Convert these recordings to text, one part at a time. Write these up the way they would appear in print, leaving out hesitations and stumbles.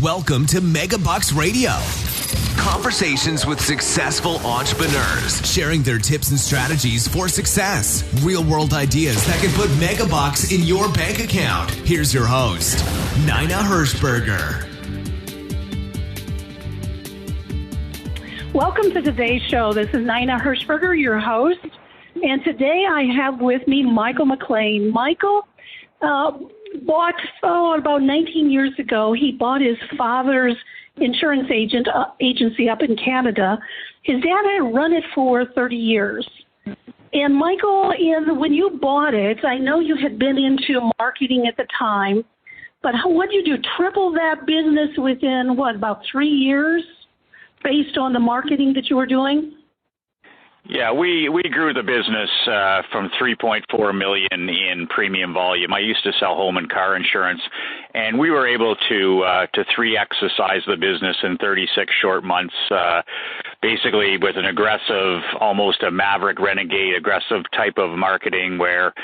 Welcome to Megabucks Radio. Conversations with successful entrepreneurs, sharing their tips and strategies for success. Real-world ideas that can put megabucks in your bank account. Here's your host, Nina Hirschberger. Welcome to today's show. This is Nina Hirschberger, your host. And today I have with me Michael McLean. Michael bought, about 19 years ago, he bought his father's insurance agency up in Canada. His dad had run it for 30 years. And Michael, when you bought it, I know you had been into marketing at the time, but what did you do? Triple that business within, about 3 years based on the marketing that you were doing? Yeah, we grew the business from $3.4 million in premium volume. I used to sell home and car insurance, and we were able to 3x-size the business in 36 short months, basically with an aggressive, almost a maverick renegade aggressive type of marketing where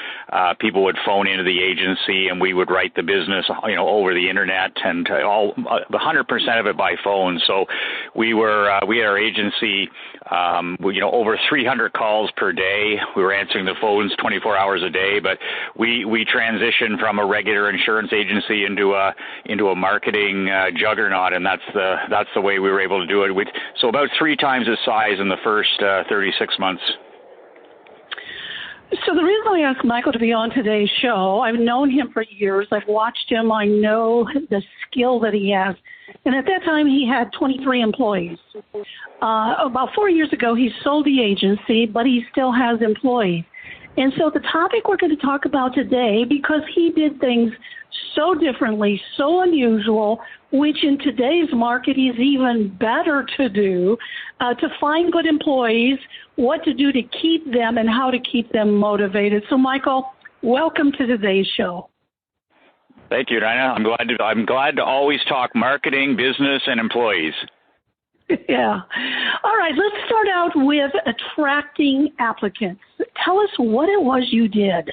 people would phone into the agency and we would write the business, over the internet and 100% of it by phone. So we had our agency, over 300 calls per day. We were answering the phones 24 hours a day, but we transitioned from a regular insurance agency into a marketing juggernaut, and that's the way we were able to do it. So about 3 times the size in the first 36 months. So the reason I asked Michael to be on today's show, I've known him for years. I've watched him. I know the skill that he has. And at that time, he had 23 employees. About 4 years ago, he sold the agency, but he still has employees. And so the topic we're going to talk about today, because he did things so differently, so unusual, which in today's market is even better to do, to find good employees, what to do to keep them, and how to keep them motivated. So, Michael, welcome to today's show. Thank you, Nina. I'm glad to always talk marketing, business, and employees. Yeah. All right, let's start out with attracting applicants. Tell us what it was you did.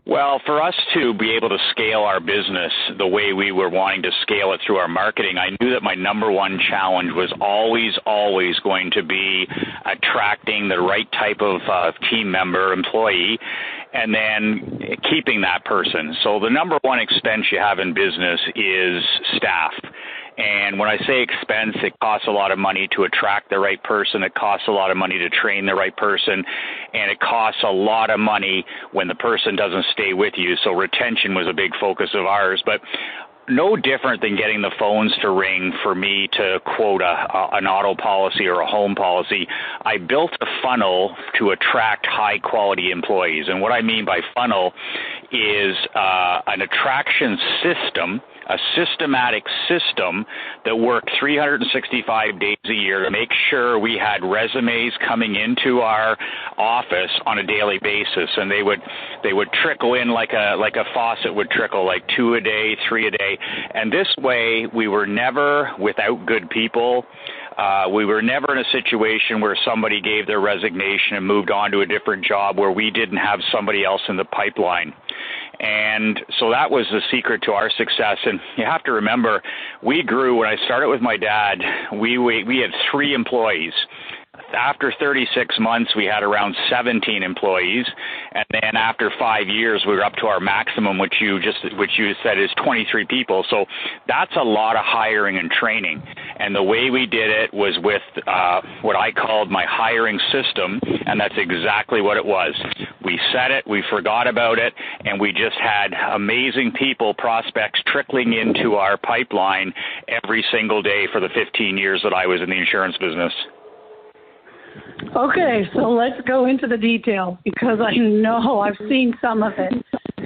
Well, for us to be able to scale our business the way we were wanting to scale it through our marketing, I knew that my number one challenge was always going to be attracting the right type of team member, employee, and then keeping that person. So the number one expense you have in business is staff. And when I say expense, it costs a lot of money to attract the right person. It costs a lot of money to train the right person. And it costs a lot of money when the person doesn't stay with you. So retention was a big focus of ours. But no different than getting the phones to ring for me to quote an auto policy or a home policy. I built a funnel to attract high-quality employees. And what I mean by funnel is an attraction system, a systematic system that worked 365 days a year to make sure we had resumes coming into our office on a daily basis, and they would trickle in like a faucet would trickle, like 2 a day, 3 a day, and this way we were never without good people. We were never in a situation where somebody gave their resignation and moved on to a different job where we didn't have somebody else in the pipeline. And so that was the secret to our success. And you have to remember, we grew, when I started with my dad, we had 3 employees. After 36 months, we had around 17 employees, and then after 5 years, we were up to our maximum, which you said is 23 people. So that's a lot of hiring and training. And the way we did it was with what I called my hiring system, and that's exactly what it was. We set it, we forgot about it, and we just had amazing people, prospects, trickling into our pipeline every single day for the 15 years that I was in the insurance business. Okay, so let's go into the details, because I know I've seen some of it.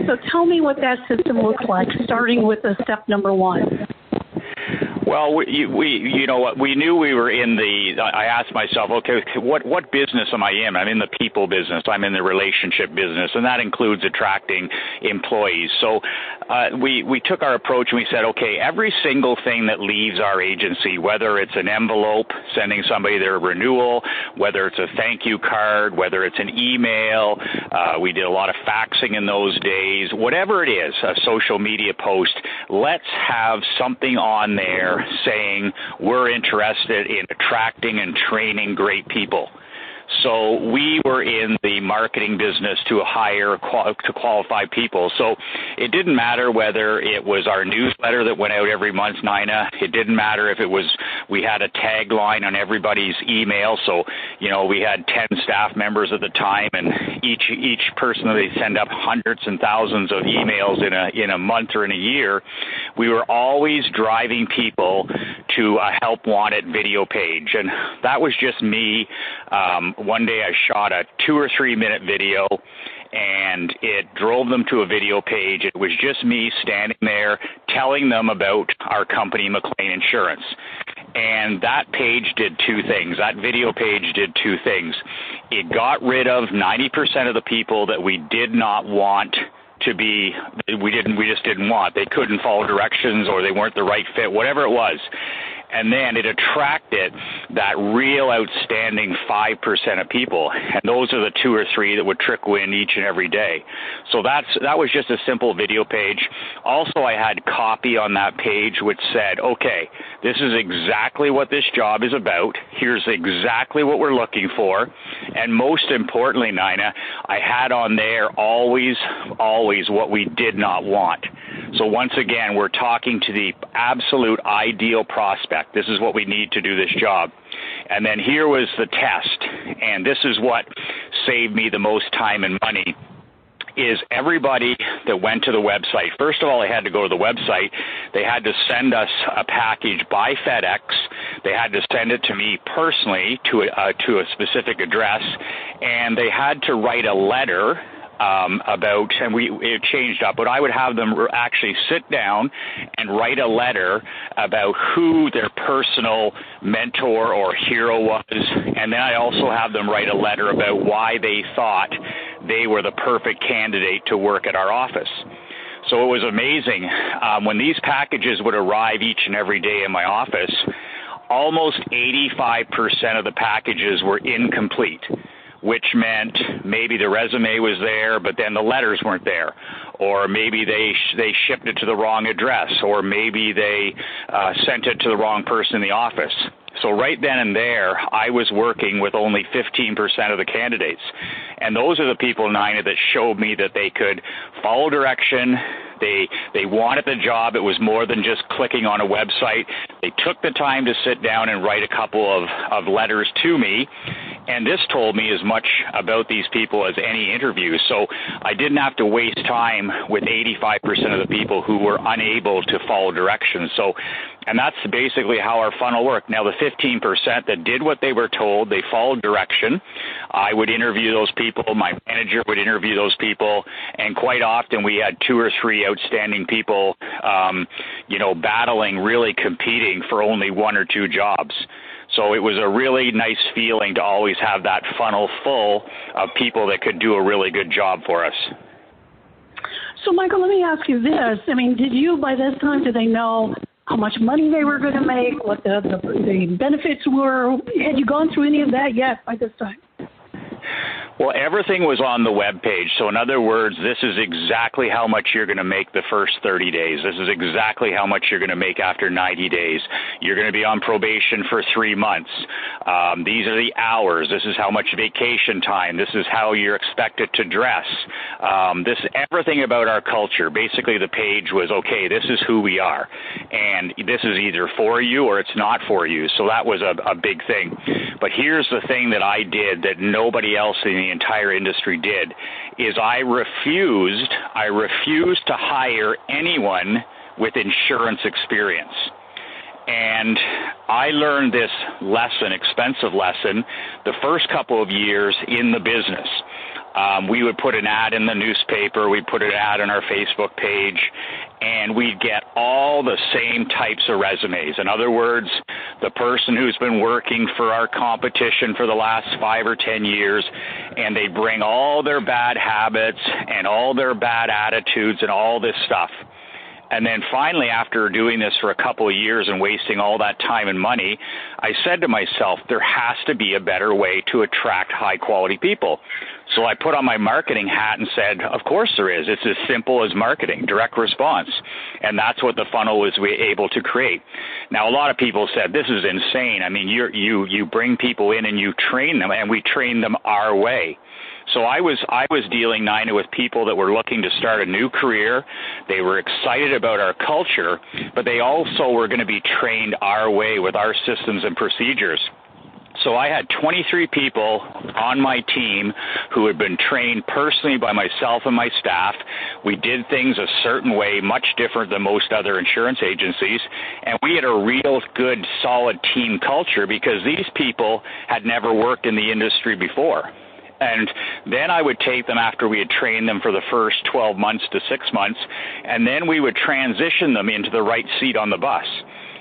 So tell me what that system looks like, starting with the step number 1. Well, you know what, we knew we were in I asked myself, okay, what business am I in? I'm in the people business. I'm in the relationship business, and that includes attracting employees. So we took our approach and we said, okay, every single thing that leaves our agency, whether it's an envelope sending somebody their renewal, whether it's a thank you card, whether it's an email, we did a lot of faxing in those days, whatever it is, a social media post, let's have something on there saying we're interested in attracting and training great people. So we were in the marketing business to hire to qualify people. So it didn't matter whether it was our newsletter that went out every month, Nina. It didn't matter if it was we had a tagline on everybody's email. So, you know, we had 10 staff members at the time, and each person, they send up hundreds and thousands of emails in a month or in a year. We were always driving people to a help wanted video page, and that was just me. One day I shot a 2 or 3 minute video, and it drove them to a video page. It was just me standing there telling them about our company, McLean Insurance. And that page did two things. That video page did two things. It got rid of 90% of the people that we did not want to be, we just didn't want. They couldn't follow directions, or they weren't the right fit, whatever it was. And then it attracted that real outstanding 5% of people, and those are the 2 or 3 that would trickle in each and every day. So that was just a simple video page. Also, I had copy on that page which said, okay, this is exactly what this job is about. Here's exactly what we're looking for. And most importantly, Nina, I had on there always what we did not want. So once again, we're talking to the absolute ideal prospect. This is what we need to do this job. And then here was the test, and this is what saved me the most time and money, is everybody that went to the website. First of all, they had to go to the website. They had to send us a package by FedEx. They had to send it to me personally to a specific address, and they had to write a letter about, and it changed up, but I would have them actually sit down and write a letter about who their personal mentor or hero was, and then I also have them write a letter about why they thought they were the perfect candidate to work at our office. So it was amazing. When these packages would arrive each and every day in my office, almost 85% of the packages were incomplete, which meant maybe the resume was there, but then the letters weren't there. Or maybe they shipped it to the wrong address, or maybe they sent it to the wrong person in the office. So right then and there, I was working with only 15% of the candidates. And those are the people, Nina, that showed me that they could follow direction. They wanted the job. It was more than just clicking on a website. They took the time to sit down and write a couple of letters to me. And this told me as much about these people as any interview. So I didn't have to waste time with 85% of the people who were unable to follow directions. And that's basically how our funnel worked. Now, the 15% that did what they were told, they followed direction. I would interview those people. My manager would interview those people. And quite often we had 2 or 3 outstanding people, battling, really competing for only 1 or 2 jobs. So it was a really nice feeling to always have that funnel full of people that could do a really good job for us. So, Michael, let me ask you this. I mean, by this time, did they know how much money they were going to make, what the benefits were? Had you gone through any of that yet by this time? Well, everything was on the web page. So in other words, this is exactly how much you're going to make the first 30 days. This is exactly how much you're going to make after 90 days. You're going to be on probation for 3 months. These are the hours. This is how much vacation time. This is how you're expected to dress. Everything about our culture. Basically, the page was, okay, this is who we are. And this is either for you or it's not for you. So that was a big thing. But here's the thing that I did that nobody else in the entire industry did, is I refused to hire anyone with insurance experience. And I learned this expensive lesson, the first couple of years in the business. We would put an ad in the newspaper, we'd put an ad on our Facebook page, and we'd get all the same types of resumes. In other words, the person who's been working for our competition for the last 5 or 10 years, and they bring all their bad habits and all their bad attitudes and all this stuff. And then finally, after doing this for a couple of years and wasting all that time and money, I said to myself, there has to be a better way to attract high-quality people. So I put on my marketing hat and said, of course there is. It's as simple as marketing, direct response. And that's what the funnel was able to create. Now, a lot of people said, this is insane. I mean, you bring people in and you train them, and we train them our way. So I was dealing, Nina, with people that were looking to start a new career. They were excited about our culture, but they also were going to be trained our way with our systems and procedures. So I had 23 people on my team who had been trained personally by myself and my staff. We did things a certain way, much different than most other insurance agencies, and we had a real good, solid team culture because these people had never worked in the industry before. And then I would take them after we had trained them for the first 12 months to 6 months, and then we would transition them into the right seat on the bus.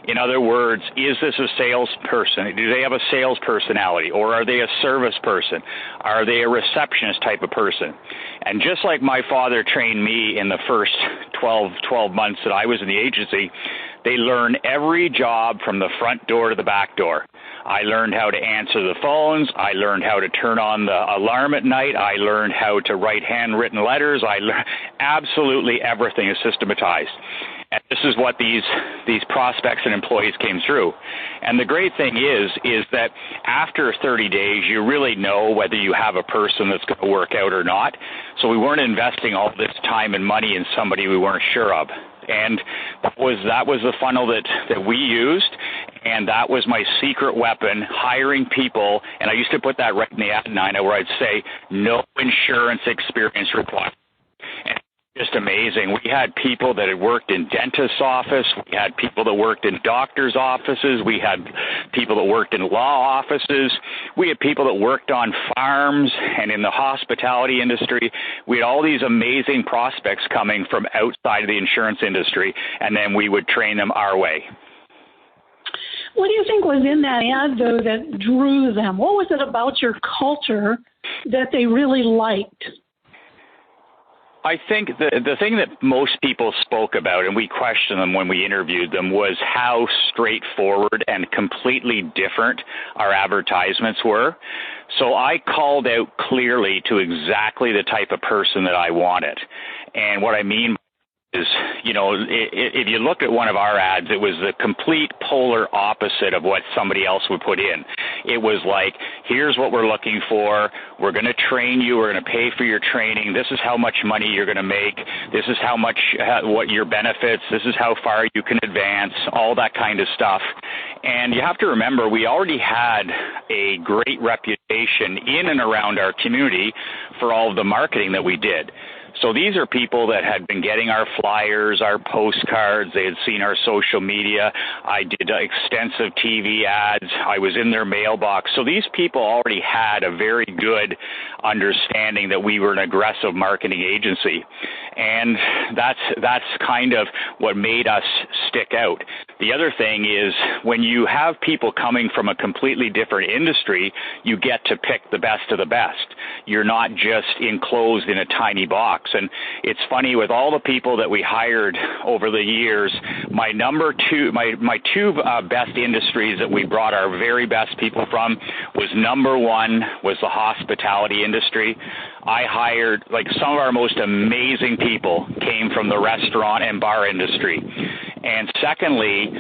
In other words, is this a salesperson? Do they have a sales personality? Or are they a service person? Are they a receptionist type of person? And just like my father trained me in the first 12 months that I was in the agency, they learn every job from the front door to the back door. I learned how to answer the phones. I learned how to turn on the alarm at night. I learned how to write handwritten letters. Absolutely everything is systematized. And this is what these prospects and employees came through. And the great thing is that after 30 days, you really know whether you have a person that's going to work out or not. So we weren't investing all this time and money in somebody we weren't sure of. And that was the funnel that we used, and that was my secret weapon, hiring people. And I used to put that right in the ad, Nina, where I'd say, no insurance experience required. And just amazing. We had people that had worked in dentist's office. We had people that worked in doctor's offices. We had people that worked in law offices. We had people that worked on farms and in the hospitality industry. We had all these amazing prospects coming from outside of the insurance industry, and then we would train them our way. What do you think was in that ad, though, that drew them? What was it about your culture that they really liked? I think the thing that most people spoke about, and we questioned them when we interviewed them, was how straightforward and completely different our advertisements were. So I called out clearly to exactly the type of person that I wanted. And what I mean is, you know, if you look at one of our ads, it was the complete polar opposite of what somebody else would put in. It was like, here's what we're looking for. We're going to train you. We're going to pay for your training. This is how much money you're going to make. This is how much, what your benefits. This is how far you can advance, all that kind of stuff. And you have to remember, we already had a great reputation in and around our community for all of the marketing that we did. So these are people that had been getting our flyers, our postcards. They had seen our social media. I did extensive TV ads. I was in their mailbox. So these people already had a very good understanding that we were an aggressive marketing agency. And that's kind of what made us stick out. The other thing is, when you have people coming from a completely different industry, you get to pick the best of the best. You're not just enclosed in a tiny box. And it's funny, with all the people that we hired over the years, my two best industries that we brought our very best people from was, number one was the hospitality industry. I hired, like, some of our most amazing people came from the restaurant and bar industry. And secondly,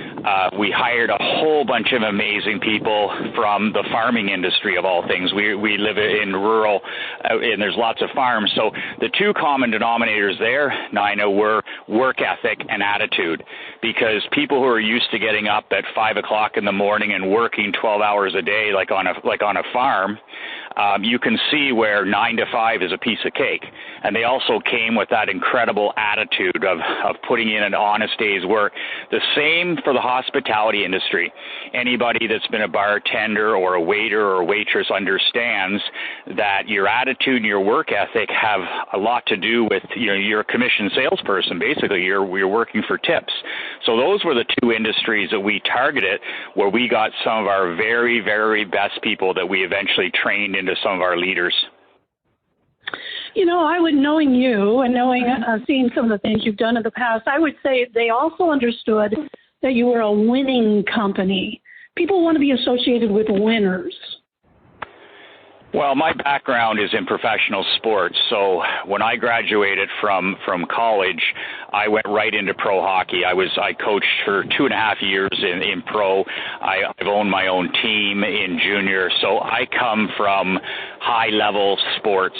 we hired a whole bunch of amazing people from the farming industry, of all things. We live in rural, and there's lots of farms. So the two common denominators there, Nina, were work ethic and attitude. because people who are used to getting up at 5 o'clock in the morning and working 12 hours a day, like on a farm, you can see where 9 to 5 is a piece of cake. And they also came with that incredible attitude of putting in an honest day's work. The same for the hospitality industry. Anybody that's been a bartender or a waiter or a waitress understands that your attitude and your work ethic have a lot to do with, you're a commissioned salesperson. Basically, you're working for tips. So those were the two industries that we targeted, where we got some of our very, very best people that we eventually trained into some of our leaders. Knowing you and seeing some of the things you've done in the past, I would say they also understood that you were a winning company. People want to be associated with winners. Well, my background is in professional sports, so when I graduated from college, I went right into pro hockey. I coached for 2.5 years in pro. I've owned my own team in junior, so I come from high-level sports,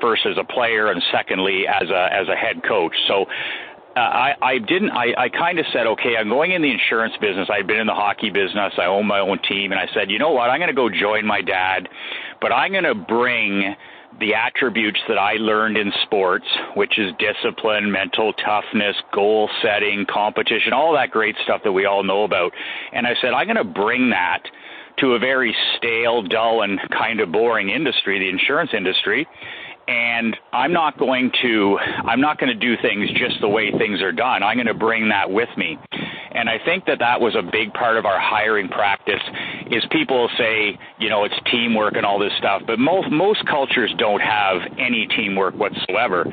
first as a player and secondly as a head coach. So I kind of said, okay, I'm going in the insurance business. I'd been in the hockey business. I own my own team. And I said, you know what? I'm going to go join my dad, but I'm going to bring the attributes that I learned in sports, which is discipline, mental toughness, goal setting, competition, all that great stuff that we all know about. And I said, I'm going to bring that to a very stale, dull, and kind of boring industry, the insurance industry. And I'm not going to do things just the way things are done. I'm going to bring that with me. And I think that was a big part of our hiring practice. Is people say, it's teamwork and all this stuff, but most cultures don't have any teamwork whatsoever.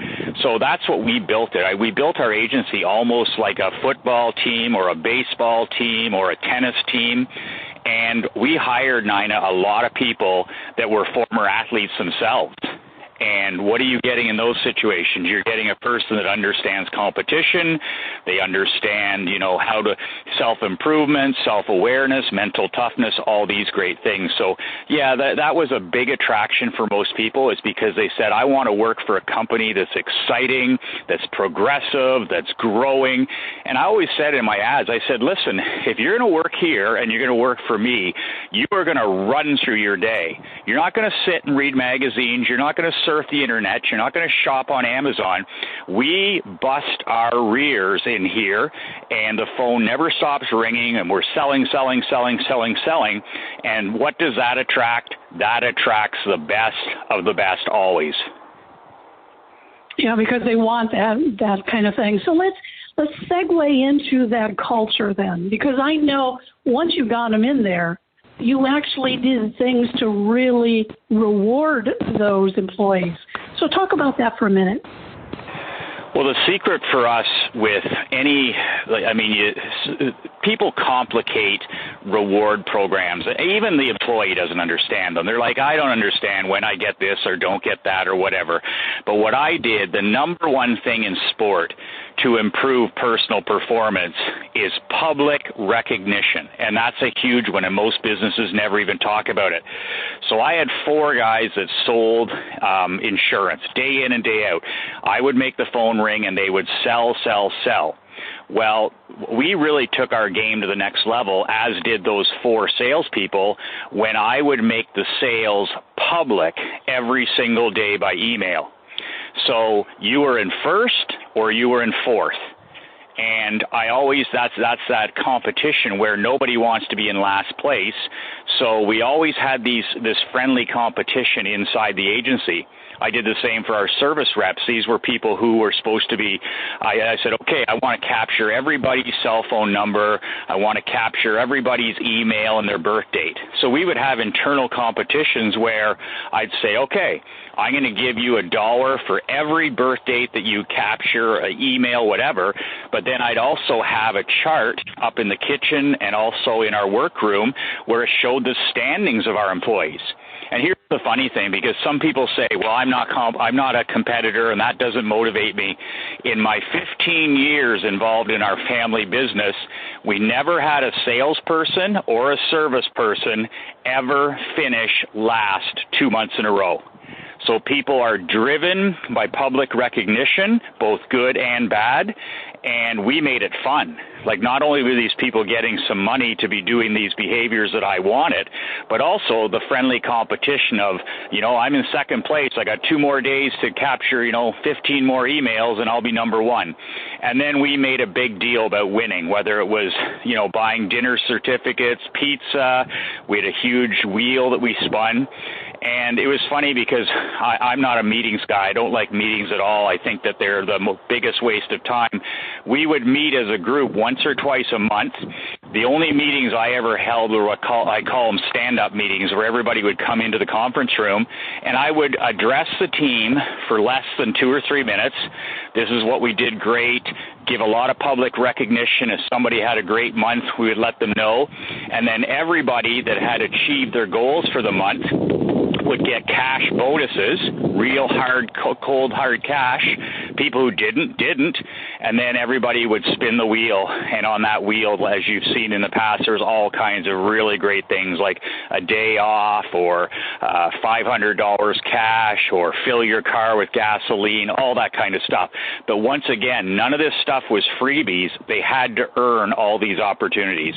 So that's what we built it. We built our agency almost like a football team or a baseball team or a tennis team. And we hired, Nina, a lot of people that were former athletes themselves. And what are you getting in those situations? You're getting a person that understands competition. They understand, how to self-improvement, self-awareness, mental toughness, all these great things. So, yeah, that was a big attraction for most people, is because they said, I want to work for a company that's exciting, that's progressive, that's growing. And I always said in my ads, I said, listen, if you're going to work here and you're going to work for me, you are going to run through your day. You're not going to sit and read magazines. You're not going to surf the internet. You're not going to shop on Amazon. We bust our rears in here, and the phone never stops ringing, and we're selling. And what does that attract? That attracts the best of the best always. Yeah, because they want that kind of thing. So let's segue into that culture then, because I know once you got them in there, you actually did things to really reward those employees. So talk about that for a minute. Well, the secret for us with people complicate reward programs. Even the employee doesn't understand them. They're like, I don't understand when I get this or don't get that or whatever. But what I did, the number one thing in sport to improve personal performance is public recognition. And that's a huge one, and most businesses never even talk about it. So I had 4 guys that sold insurance day in and day out. I would make the phone ring, and they would sell. Well, we really took our game to the next level, as did those 4 salespeople, when I would make the sales public every single day by email. So you were in first or you were in fourth. And that's that competition where nobody wants to be in last place. So we always had this friendly competition inside the agency. I did the same for our service reps. These were people who were supposed to be, I said, okay, I want to capture everybody's cell phone number. I want to capture everybody's email and their birth date. So we would have internal competitions where I'd say, okay, I'm going to give you $1 for every birth date that you capture, email, whatever. But then I'd also have a chart up in the kitchen and also in our workroom where it showed the standings of our employees. And here's the funny thing, because some people say, well, I'm not a competitor, and that doesn't motivate me. In my 15 years involved in our family business, we never had a salesperson or a service person ever finish last 2 months in a row. So people are driven by public recognition, both good and bad, and we made it fun. Like, not only were these people getting some money to be doing these behaviors that I wanted, but also the friendly competition of, I'm in second place. I got 2 more days to capture, 15 more emails and I'll be number 1. And then we made a big deal about winning, whether it was, buying dinner certificates, pizza. We had a huge wheel that we spun. And it was funny because I'm not a meetings guy. I don't like meetings at all. I think that they're the biggest waste of time. We would meet as a group once or twice a month. The only meetings I ever held were I call them stand-up meetings, where everybody would come into the conference room, and I would address the team for less than 2 or 3 minutes. This is what we did great. Give a lot of public recognition. If somebody had a great month, we would let them know. And then everybody that had achieved their goals for the month would get cash bonuses, real hard, cold, hard cash. People who didn't. And then everybody would spin the wheel. And on that wheel, as you've seen in the past, there's all kinds of really great things like a day off or $500 cash or fill your car with gasoline, all that kind of stuff. But once again, none of this stuff was freebies. They had to earn all these opportunities.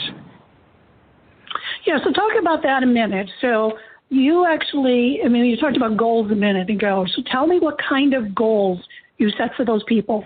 Yeah, so talk about that a minute. So you actually, you talked about goals a minute ago. So tell me what kind of goals you set for those people.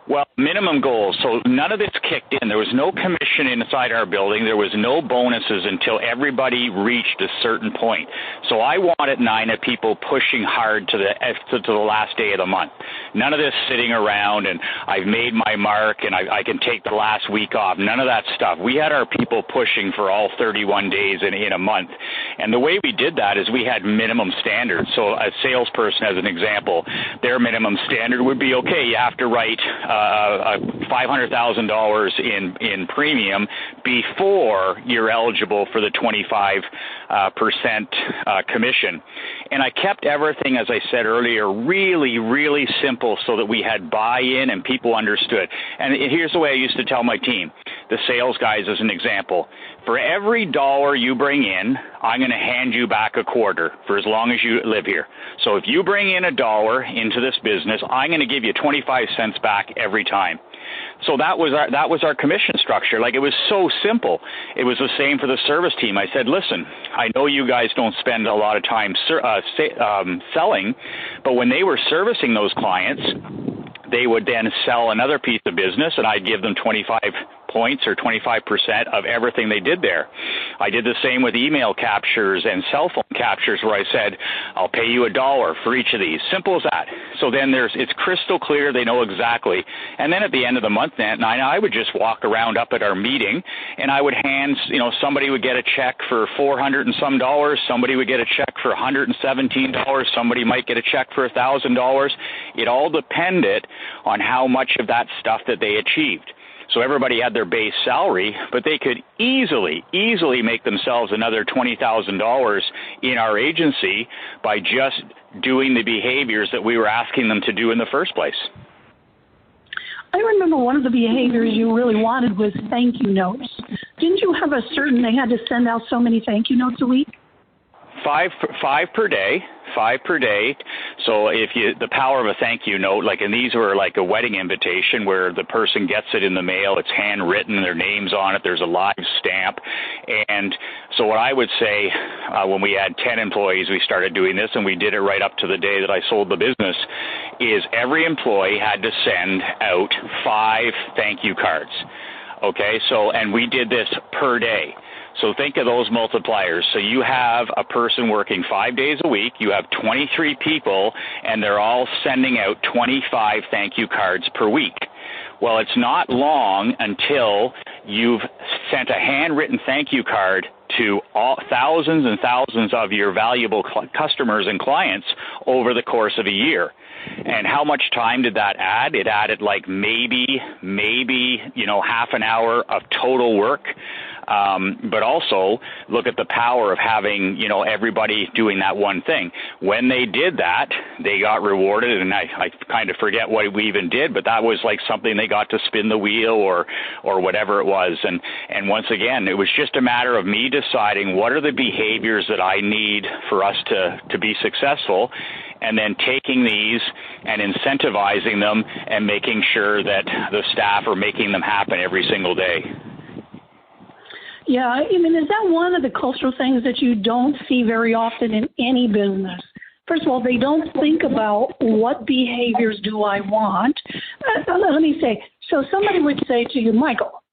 Well, minimum goals. So none of this kicked in. There was no commission inside our building. There was no bonuses until everybody reached a certain point. So I wanted 9 of people pushing hard to the last day of the month. None of this sitting around and I've made my mark and I can take the last week off. None of that stuff. We had our people pushing for all 31 days in a month. And the way we did that is we had minimum standards. So a salesperson, as an example, their minimum standard would be, okay, you have to write $500,000 in premium before you're eligible for the 25% commission. And I kept everything, as I said earlier, really, really simple so that we had buy-in and people understood. And here's the way I used to tell my team, the sales guys as an example. For every $1 you bring in, I'm going to hand you back a quarter for as long as you live here. So if you bring in $1 into this business, I'm going to give you 25 cents back every time. So that was our commission structure. Like, it was so simple. It was the same for the service team. I said, listen, I know you guys don't spend a lot of time selling, but when they were servicing those clients, they would then sell another piece of business, and I'd give them 25 points or 25% of everything they did there. I did the same with email captures and cell phone captures, where I said, I'll pay you $1 for each of these. Simple as that. So then it's crystal clear. They know exactly. And then at the end of the month, I would just walk around up at our meeting, and I would hand, somebody would get a check for $400 and some dollars. Somebody would get a check for $117. Somebody might get a check for $1,000. It all depended on how much of that stuff that they achieved. So everybody had their base salary, but they could easily make themselves another $20,000 in our agency by just doing the behaviors that we were asking them to do in the first place. I remember one of the behaviors you really wanted was thank you notes. Didn't you have they had to send out so many thank you notes a week? Five per day. So the power of a thank you note, and these were like a wedding invitation where the person gets it in the mail, it's handwritten, their name's on it, there's a live stamp. And so what I would say, when we had 10 employees, we started doing this, and we did it right up to the day that I sold the business, is every employee had to send out 5 thank you cards. Okay, and we did this per day. So think of those multipliers. So you have a person working 5 days a week, you have 23 people, and they're all sending out 25 thank you cards per week. Well, it's not long until you've sent a handwritten thank you card to thousands and thousands of your valuable customers and clients over the course of a year. And how much time did that add? It added maybe half an hour of total work. but also look at the power of having, everybody doing that one thing. When they did that, they got rewarded, and I kind of forget what we even did, but that was like something they got to spin the wheel or whatever it was. And once again, it was just a matter of me deciding what are the behaviors that I need for us to be successful, and then taking these and incentivizing them and making sure that the staff are making them happen every single day. Yeah, I mean, is that one of the cultural things that you don't see very often in any business? First of all, they don't think about what behaviors do I want. Let me say, so somebody would say to you, Michael,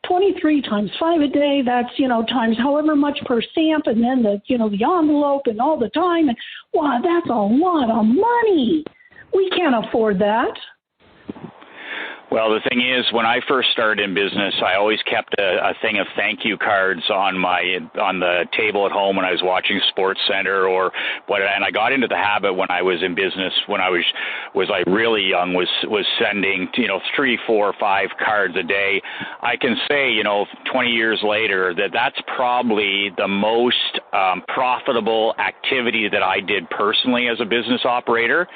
23 times 5 a day, that's, times however much per stamp, and then the envelope and all the time. And wow, that's a lot of money. We can't afford that. Well, the thing is, when I first started in business, I always kept a thing of thank you cards on the table at home when I was watching Sports Center or what. And I got into the habit when I was in business, when I was really young, was sending 3, 4, 5 cards a day. I can say 20 years later that's probably the most profitable activity that I did personally as a business operator.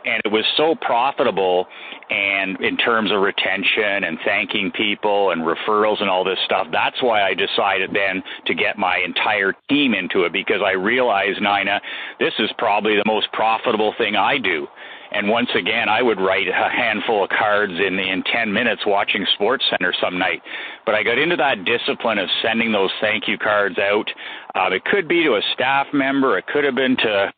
And it was so profitable, and in terms of retention and thanking people and referrals and all this stuff, that's why I decided then to get my entire team into it, because I realized, Nina, this is probably the most profitable thing I do. And once again, I would write a handful of cards in 10 minutes watching Sports Center some night. But I got into that discipline of sending those thank you cards out. It could be to a staff member. It could have been to,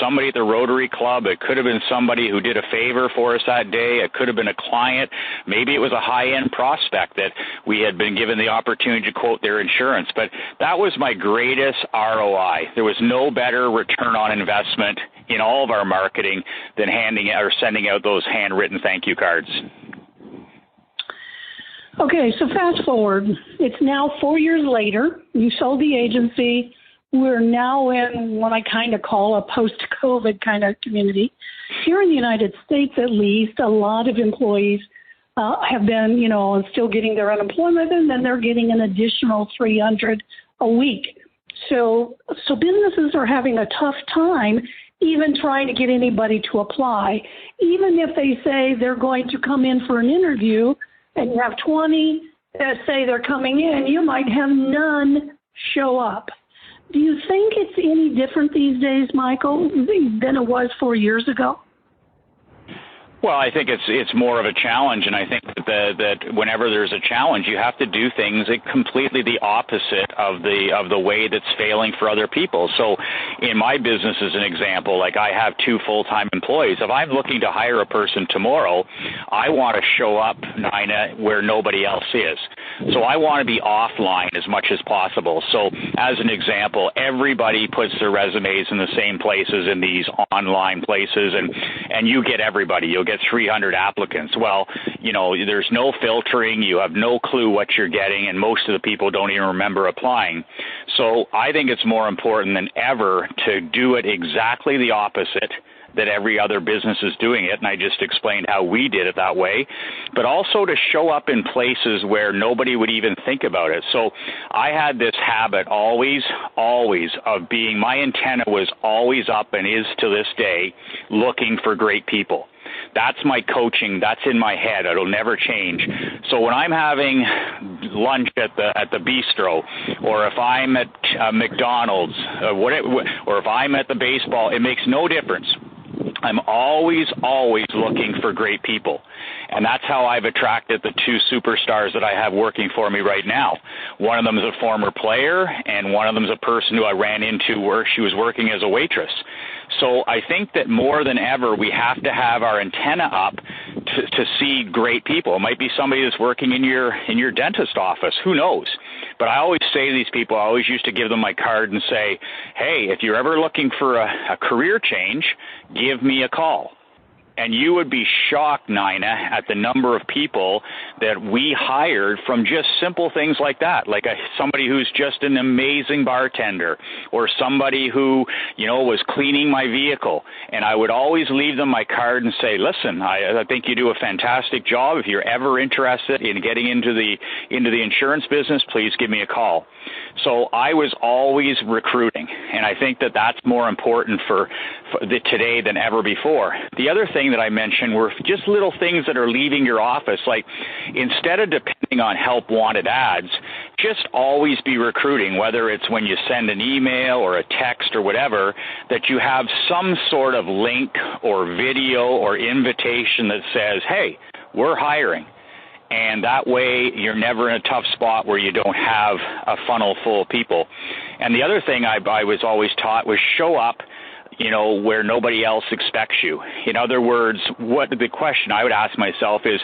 somebody at the Rotary Club. It could have been somebody who did a favor for us that day. It could have been a client. Maybe it was a high-end prospect that we had been given the opportunity to quote their insurance. But that was my greatest ROI. There was no better return on investment in all of our marketing than sending out those handwritten thank you cards. Okay, so fast forward. It's now 4 years later. You sold the agency. We're now in what I kind of call a post-COVID kind of community. Here in the United States, at least, a lot of employees have been, still getting their unemployment, and then they're getting an additional $300 a week. So businesses are having a tough time even trying to get anybody to apply. Even if they say they're going to come in for an interview and you have 20 that say they're coming in, you might have none show up. Do you think it's any different these days, Michael, than it was 4 years ago? Well, I think it's more of a challenge, and I think that whenever there's a challenge, you have to do things completely the opposite of the way that's failing for other people. So, in my business, as an example, like I have 2 full-time employees. If I'm looking to hire a person tomorrow, I want to show up, Nina, where nobody else is. So I want to be offline as much as possible. So, as an example, everybody puts their resumes in the same places in these online places, and you get everybody. You'll get 300 applicants. Well, there's no filtering. You have no clue what you're getting, and most of the people don't even remember applying. So I think it's more important than ever to do it exactly the opposite that every other business is doing it, and I just explained how we did it that way, but also to show up in places where nobody would even think about it. So I had this habit always of being, my antenna was always up and is to this day, looking for great people. That's my coaching. That's in my head. It'll never change. So when I'm having lunch at the bistro, or if I'm at McDonald's, or if I'm at the baseball, it makes no difference. I'm always looking for great people. And that's how I've attracted the 2 superstars that I have working for me right now. One of them is a former player, and one of them is a person who I ran into where she was working as a waitress. So I think that more than ever, we have to have our antenna up to see great people. It might be somebody that's working in your dentist office. Who knows? But I always say to these people, I always used to give them my card and say, hey, if you're ever looking for a career change, give me a call. And you would be shocked, Nina, at the number of people that we hired from just simple things like that, like somebody who's just an amazing bartender, or somebody who, was cleaning my vehicle. And I would always leave them my card and say, listen, I think you do a fantastic job. If you're ever interested in getting into the insurance business, please give me a call. So I was always recruiting, and I think that that's more important for today than ever before. The other thing that I mentioned were just little things that are leaving your office, like instead of depending on help wanted ads, just always be recruiting, whether it's when you send an email or a text or whatever, that you have some sort of link or video or invitation that says, hey, we're hiring. And that way you're never in a tough spot where you don't have a funnel full of people. And the other thing I was always taught was show up, where nobody else expects you. In other words, what the question I would ask myself is,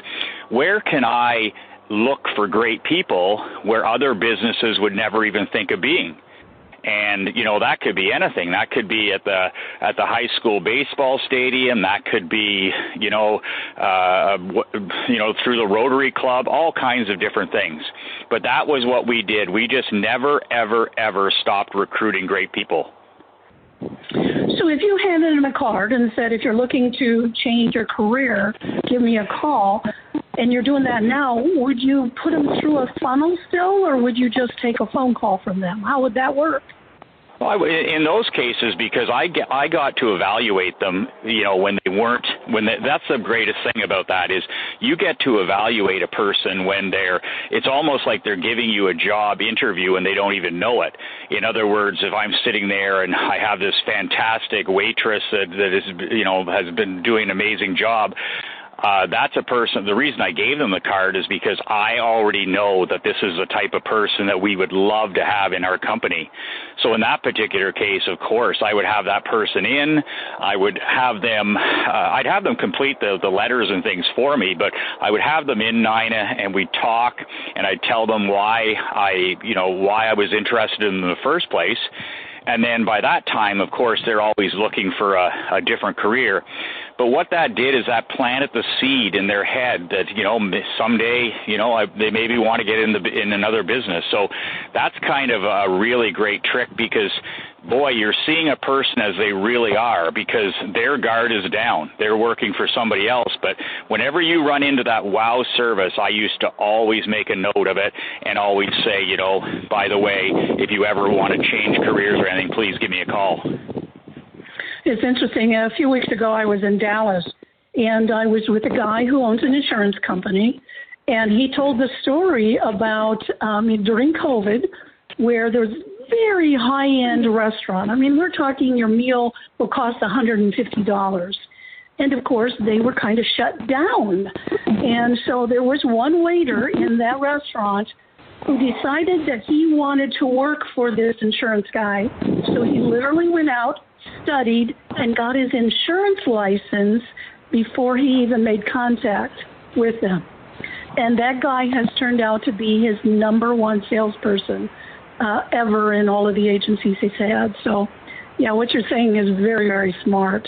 where can I look for great people where other businesses would never even think of being? And, that could be anything. That could be at the high school baseball stadium. That could be, through the Rotary Club, all kinds of different things. But that was what we did. We just never, ever, ever stopped recruiting great people. So if you handed him a card and said, if you're looking to change your career, give me a call, and you're doing that now, would you put them through a funnel still, or would you just take a phone call from them? How would that work? Well, in those cases, because I got to evaluate them, that's the greatest thing about that is you get to evaluate a person when it's almost like they're giving you a job interview and they don't even know it. In other words, if I'm sitting there and I have this fantastic waitress that is, has been doing an amazing job, that's a person. The reason I gave them the card is because I already know that this is the type of person that we would love to have in our company. So in that particular case, of course, I would have that person in. I would have them. I'd have them complete the letters and things for me, but I would have them in, Nina, and we'd talk, and I'd tell them why I was interested in them in the first place. And then by that time, of course, they're always looking for a different career. But what that did is that planted the seed in their head that, someday, they maybe want to get in another business. So that's kind of a really great trick because, boy, you're seeing a person as they really are because their guard is down. They're working for somebody else. But whenever you run into that wow service, I used to always make a note of it and always say, by the way, if you ever want to change careers or anything, please give me a call. It's interesting. A few weeks ago, I was in Dallas, and I was with a guy who owns an insurance company, and he told the story about during COVID, where there's very high-end restaurant. I mean, we're talking your meal will cost $150. And, of course, they were kind of shut down. And so there was one waiter in that restaurant who decided that he wanted to work for this insurance guy. So he literally went out, studied, and got his insurance license before he even made contact with them. And that guy has turned out to be his number one salesperson ever in all of the agencies he's had. So, yeah, what you're saying is very, very smart.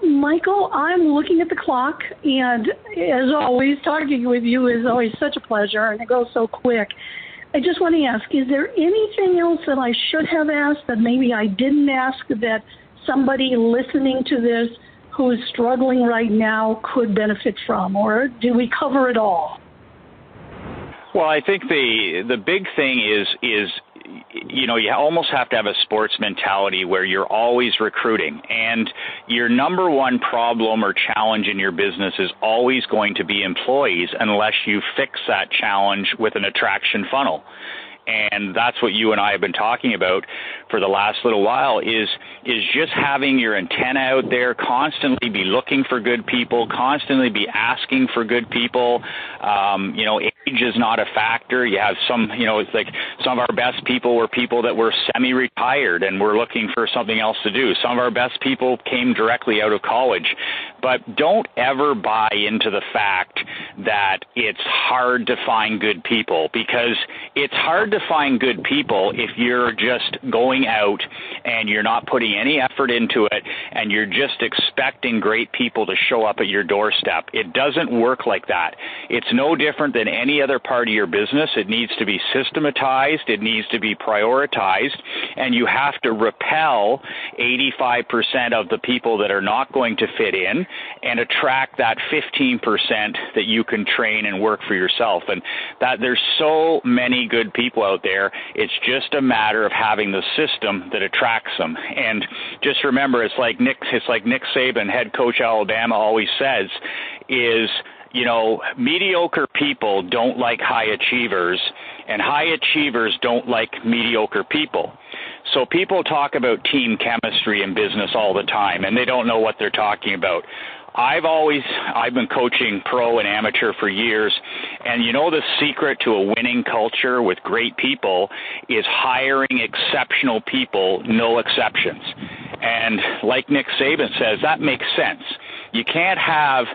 Michael, I'm looking at the clock, and as always, talking with you is always such a pleasure, and it goes so quick. I just want to ask, is there anything else that I should have asked that maybe I didn't ask that somebody listening to this who is struggling right now could benefit from, or did we cover it all? Well, I think the big thing is you almost have to have a sports mentality where you're always recruiting, and your number one problem or challenge in your business is always going to be employees unless you fix that challenge with an attraction funnel. And that's what you and I have been talking about for the last little while is just having your antenna out there, constantly be looking for good people, constantly be asking for good people, age is not a factor. You have some, it's like some of our best people were people that were semi-retired and were looking for something else to do. Some of our best people came directly out of college. But don't ever buy into the fact that it's hard to find good people, because it's hard to find good people if you're just going out and you're not putting any effort into it and you're just expecting great people to show up at your doorstep. It doesn't work like that. It's no different than any other part of your business. It needs to be systematized. It needs to be prioritized. And you have to repel 85% of the people that are not going to fit in and attract that 15% that you can train and work for yourself. And that there's so many good people out there. It's just a matter of having the system that attracts them. And just remember, it's like Nick Saban, head coach Alabama, always says, is, mediocre people don't like high achievers, and high achievers don't like mediocre people. So people talk about team chemistry in business all the time, and they don't know what they're talking about. I've been coaching pro and amateur for years, and the secret to a winning culture with great people is hiring exceptional people, no exceptions. And like Nick Saban says, that makes sense. You can't have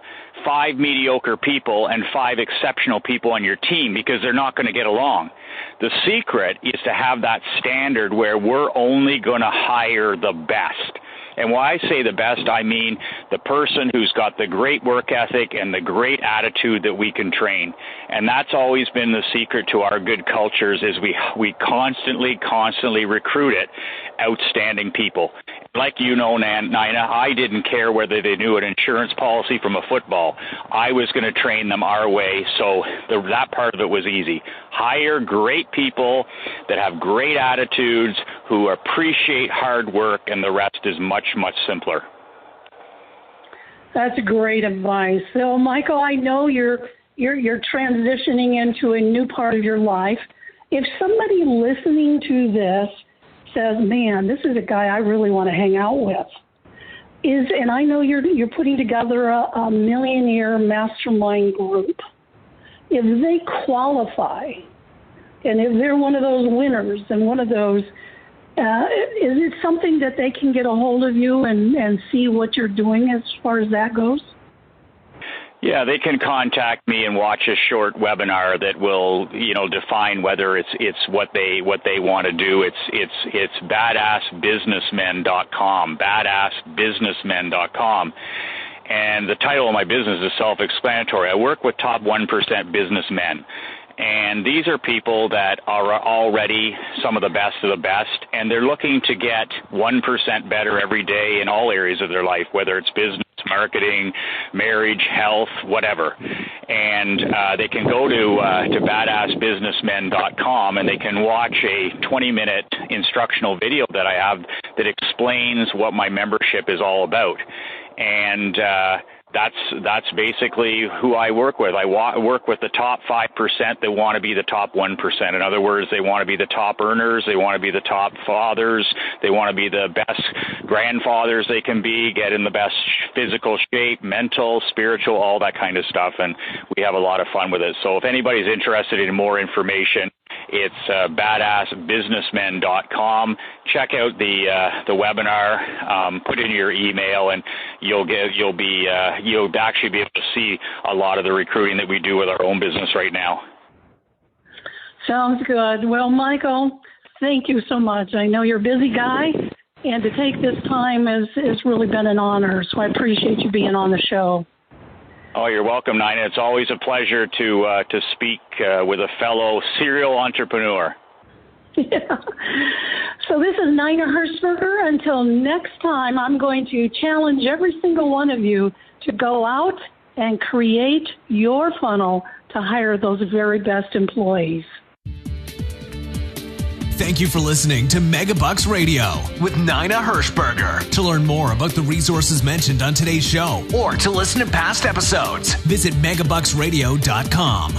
5 mediocre people and 5 exceptional people on your team, because they're not going to get along. The secret is to have that standard where we're only going to hire the best. And when I say the best, I mean the person who's got the great work ethic and the great attitude that we can train. And that's always been the secret to our good cultures, is we constantly recruit outstanding people. Like Nina, I didn't care whether they knew an insurance policy from a football. I was going to train them our way, so that part of it was easy. Hire great people that have great attitudes, who appreciate hard work, and the rest is much, much simpler. That's great advice. So, Michael, I know you're transitioning into a new part of your life. If somebody listening to this says, man, this is a guy I really want to hang out with, and I know you're putting together a millionaire mastermind group. If they qualify, and if they're one of those winners and one of those, is it something that they can get a hold of you and see what you're doing as far as that goes? Yeah, they can contact me and watch a short webinar that will, define whether it's what they want to do. It's badassbusinessmen.com, badassbusinessmen.com. And the title of my business is self-explanatory. I work with top 1% businessmen. And these are people that are already some of the best, and they're looking to get 1% better every day in all areas of their life, whether it's business, marketing, marriage, health, whatever. And they can go to badassbusinessmen.com, and they can watch a 20-minute instructional video that I have that explains what my membership is all about. And that's basically who I work with. I work with the top 5% that want to be the top 1%. In other words, they want to be the top earners, they want to be the top fathers, they want to be the best grandfathers they can be, get in the best physical shape, mental, spiritual, all that kind of stuff, and we have a lot of fun with it. So if anybody's interested in more information, it's badassbusinessmen.com. Check out the webinar. Put in your email, and you'll actually be able to see a lot of the recruiting that we do with our own business right now. Sounds good. Well, Michael, thank you so much. I know you're a busy guy, and to take this time has really been an honor. So I appreciate you being on the show. Oh, you're welcome, Nina. It's always a pleasure to speak with a fellow serial entrepreneur. Yeah. So this is Nina Hershberger. Until next time, I'm going to challenge every single one of you to go out and create your funnel to hire those very best employees. Thank you for listening to Megabucks Radio with Nina Hershberger. To learn more about the resources mentioned on today's show or to listen to past episodes, visit megabucksradio.com.